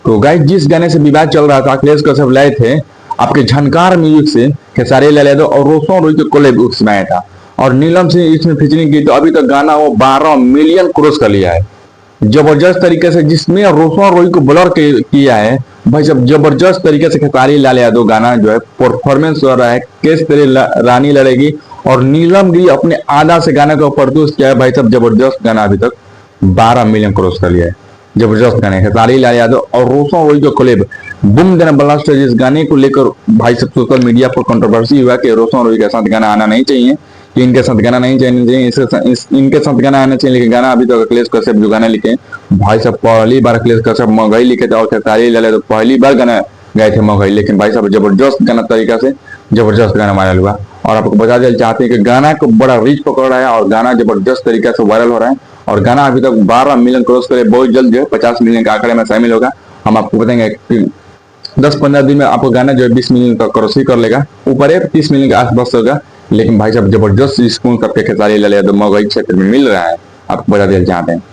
तो गाइस जिस गाने से विवाद चल रहा था, अखिलेश कश्यप लाए थे आपके झनकार म्यूजिक से खेसारी लाल यादव और रोशन रोई के कोलैब उसमें आया था, और नीलम से इसमें फीचरिंग की, तो अभी तक गाना वो 12 मिलियन क्रॉस कर लिया है जबरदस्त तरीके से, जिसमें रोशन रोई को ब्लर किया है भाई साहब। जबरदस्त तरीके से खेसारी लाल यादव गाना जो है परफॉर्मेंस कर रहा है, केस तेरे रानी लड़ेगी, और नीलम गिरी अपने आधा से गाने को प्रदूस किया है भाई साहब। जबरदस्त गाना अभी तक 12 मिलियन क्रॉस कर लिया है। जबरदस्त गाने खेसारी लाल यादव और रोशन रोई को कोलैब बूम देना ब्लास्ट है। जिस गाने को लेकर भाई सब सोशल मीडिया पर कंट्रोवर्सी हुआ कि रोशन रोई के साथ गाना आना नहीं चाहिए, कि इनके साथ गाना नहीं चाहिए, इनके साथ गाना आना चाहिए, लेकिन गाना अभी तक अखिलेश कश्यप जो गाना लिखे भाई साहब, पहली बार अखिलेश कश्यप मगही लिखे थे, और खेसारी लाल यादव पहली बार गाना गाए थे मगही, लेकिन भाई साहब जबरदस्त गाना तरीका से जबरदस्त गाना वायरल हुआ। और आपको बता देना चाहते हैं कि गाना को बड़ा रीच पकड़ रहा है और गाना जबरदस्त तरीके से वायरल हो रहा है, और गाना अभी तक 12 मिलियन क्रॉस करे, बहुत जल्द जो है 50 मिलियन के आंकड़े में शामिल होगा। हम आपको बताएंगे कि 10-15 दिन में आपको गाना जो है 20 मिलियन का क्रॉस ही कर लेगा, ऊपर है 30 मिलियन के आसपास होगा। लेकिन भाई साहब जबरदस्त रिस्पॉन्स आपके खेसारी लाल यादव मगही क्षेत्र में मिल रहा है, आपको बता देना चाहते हैं।